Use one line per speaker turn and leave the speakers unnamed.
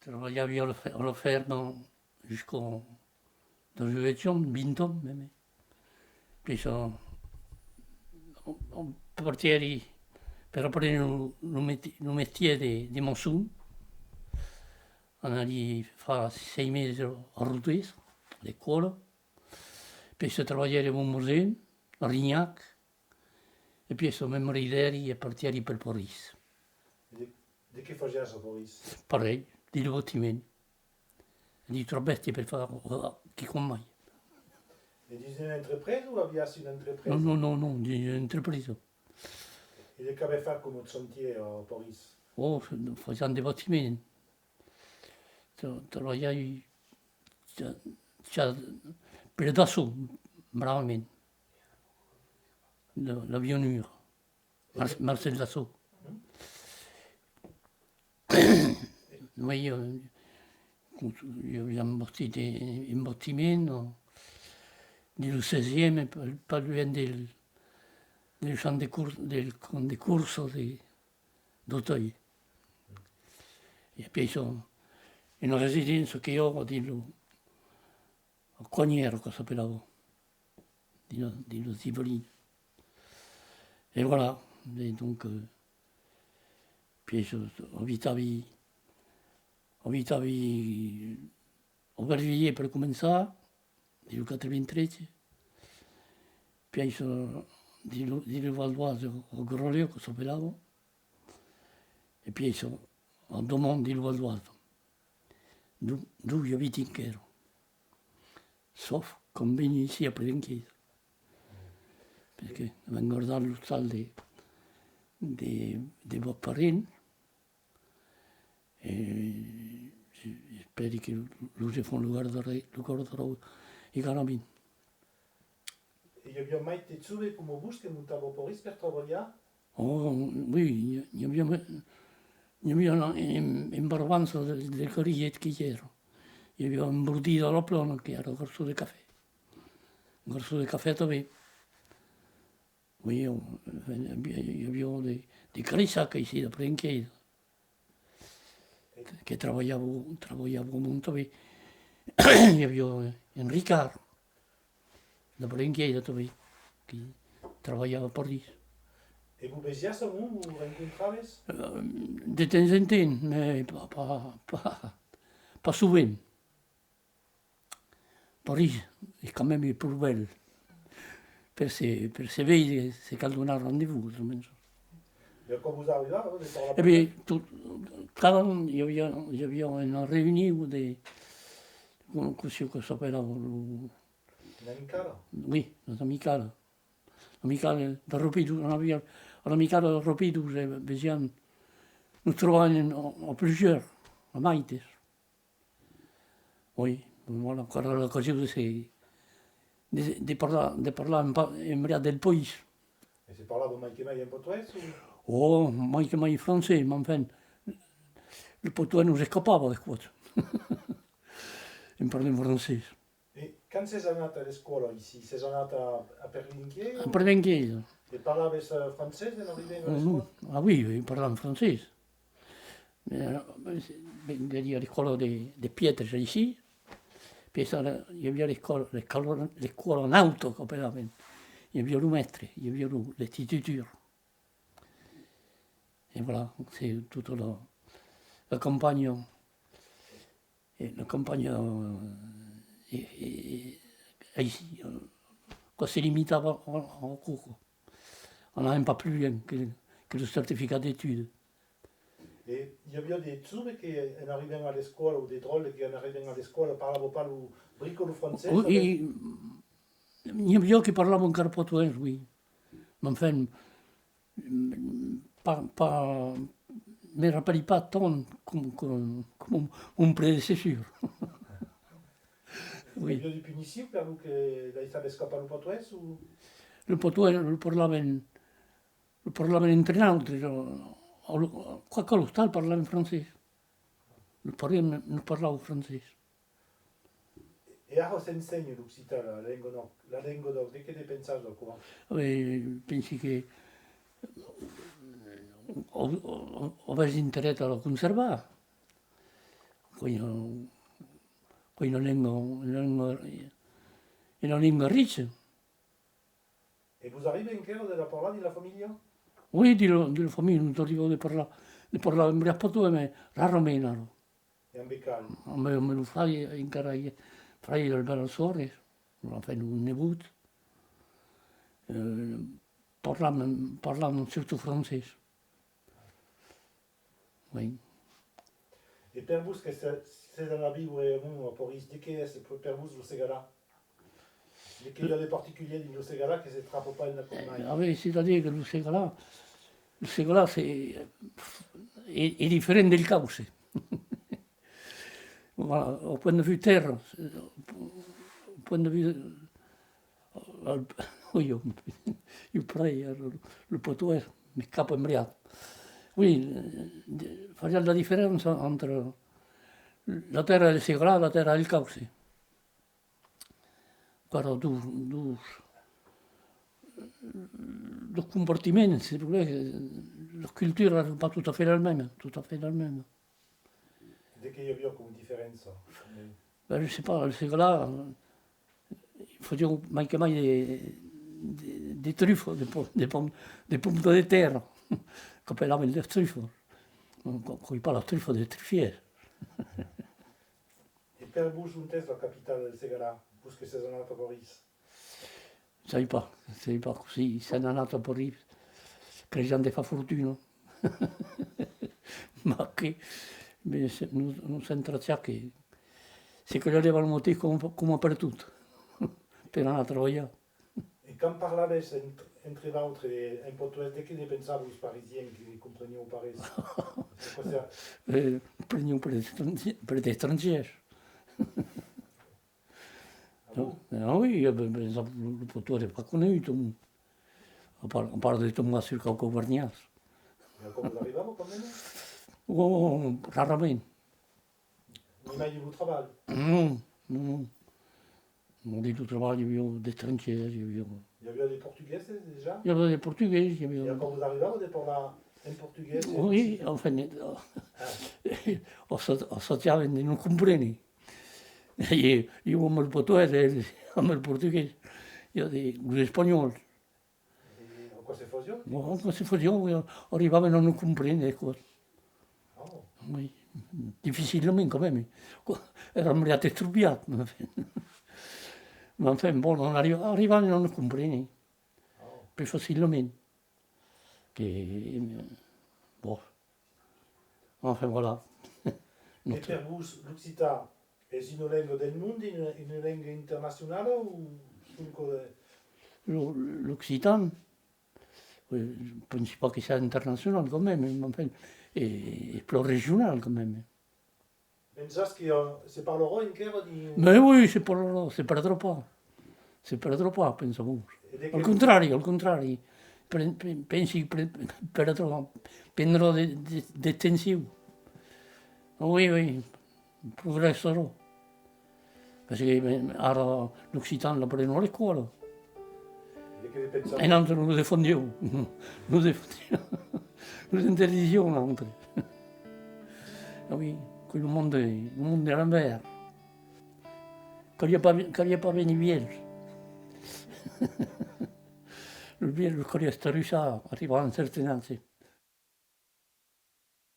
Travaillava alla ferma jusqu'au dans une région, Bintom même. Puis on partait per apprendre le métier de maçon. On allait faire 6 mesi a Rodez, a l'école. Puis je travaillais au musée, a Rignac. E poi sono memorideri e partieri per Paris.
Di che facevi a Paris?
Pareil, di divertimento. Di trobetti per fare chi con mai.
E di un'entreprise o avviassi un'entreprise?
No, di entreprise.
E di che avevi fatto come chantier a Paris?
Oh, facciamo divertimento. Lavorai per da solo, bravamente. L'avionnure. Marcel Dassault. Noi abbiamo partito in battimento nel 16e, pas loin del champ de course d'Auteuil. E poi sono in una residenza che ho a Cognero, che s'appellava, di lo Zivolino. Et voilà, et donc, puis abitavi a Verviers per començar, nel 93, puis di Val d'Oise a Grolieu, che s'appellava, e poi a Domont di Val d'Oise, dove abiti in Chero. Sauf qu'on venne ici après in chiesa, perché vengo a guardare l'hospital de vos parents e spero che loro fanno guardarò i carabini.
E gli abbiamo mai detto come bus che montavo a Paris per lavorare?
Oh, oui, abbiamo in barbanza del corriglietto che c'era. Abbiamo imbrutito la plana che era il corso del caffè. Il corso del caffè dove abbiamo dei crisacchi ici da in chiesa. Che lavoravo molto bene. Abbiamo Enrico da in chiesa dove che lavorava a Parigi.
E vous veissiez souvent, vous rencontraves?
De temps en temps, mais pas souvent. Paris est quand même plus belle. Per se vede, se cal donar rendez-vous.
Et quand vous arrivez là, vous parlez
Et puis, cada un, il y avait une réunion de, qu'est-ce que s'appelle,
une amicale?
oui, l'amicale. L'amicale de Ropidu, l'amicale de Ropidu, nous trouvons en plusieurs, à Maïtes. Oui, voilà, encore l'occasion de parler en vrai del pays.
Et c'est par là, vous manquez un portugais ou?
Oh, mai français, mais enfin, le portugais nous escapava des fois. On parlait français.
Et quand c'est andato à l'école ici, c'est andato a Perlinquier?
A Perlinquier.
Et parlais français en arrivant à l'école?
Ah oui, parlava français. Vengono a l'école de Pietres ici. Puis il y avait l'école en auto, completamente. Il y avait le maître, il y avait l'instituteur. Et voilà, c'est toute la campagne. La campagne ici, quoi se limitava en cours. On n'a même pas plus loin que le certificat d'études.
Et il y avait des tsubes qui en arrivant à l'école, ou des drôles qui en arrivant à l'école ne parlaient pas le bricole français?
Oui, il y avait qui parlaient encore portugais, oui. Mais enfin, ne me rappelle pas tant comme mon prédécesseur.
Oui. Il y a des punitions pour vous que vous savez escapar le portugais ou?
Le portugais, le parlaven entre altri. Qualche all'hostal parlava in francese. Le parents non parlavo francese.
E a cosa insegna l'Occità, la lingua d'or? Di che ne pensate qua?
Pensi che ho interesse a conservare. con una lingua ricca.
Et vous arrivez encore de parler de la famille?
Oui, della famiglia non arrivo di parlare in briappato, ma raramente.
Et en bécal?
Me lo fai encara fai il bello sore, lo fai un nebut. Parlant un certo francès. Oui.
Et per vous, que c'est dans la vie où vous, pour expliquer, c'est per vous, le segala? De qu'il y a des particuliers du segala que se trappe pas in la commune?
Ah oui, c'est-à-dire que le segala è differente del cauce. Voilà, au point de vue terre, au point de vue... Oui, io prei, le poteau mi capo embriato. Oui, faceva la differenza entre la terra del segala e la terra del cauce. Guarda, due compartimenti, la cultura n'est pas tout à fait la même, tout à fait la même.
Dès qu'il y avait comme différence?
Ben, je sais pas, le segala, il faut dire manque mai des truffes, des pommes de terre, qu'on appellava le truffes. Quand il parle de truffes, des truffiers.
Et per vous, juntes la capitale del segala, vous que c'est un autre Boris?
Sai pas così, se n'è andato a Parigi, credendo fa fortuna. Ma che non sembra che si credeva il motivo come per tutto, per andare a lavorare.
Et quand parlavez entre l'autre et un poteau, dès qu'il pensava aux Parisiens qui comprenaient au Paris? C'est quoi ça?
Prendiamo per gli stranieri. Oui, le poteau n'est pas connu, à part de Thomas sur Cauvergnat.
Et comment vous arrivez quand même?
Oh, rarement.
Ni mai du travail?
Non. On dit du travail, il y avait des étrangers,
Il y avait des Portugais déjà?
il y avait des Portugais, il y
Et
avait...
quand vous arrivez, vous parlez en portugais?
Oui, enfin, o sappiamo di non comprendere. Io amo il portoghese, amo il portoghese, io dico spagnolo.
Et en quoi c'est fusion?
Come si faceva, arrivavano a non comprendere cose.
Oh.
Oui, difficilement quand même. Eravamo arrivati strubbiati. Ma enfin, bon, arrivavano a non comprendere più facilmente. Che, bon, enfin voilà.
Et per vous, l'Occitan est une langue del mondo, une langue internationale ou
L'Occitan, je ne pense pas que c'est international quand même, mais enfin, est plus régional quand même.
Pensas que se parlerà encore di...
Mais oui, c'est perdrà pas. C'est perdrà pas, pensavo. Al contrario, pensi che prenderò detenzione. Oui, progresserò. Perché ora l'Occitan la prendono alle scuole. E l'altro lo difendiamo. Lo interdiciamo l'altro. Oui, quel mondo è l'envers. Qu'il n'y a pas venu vierge. Le vierge, quand il est arrivé, arriva a un certain âge.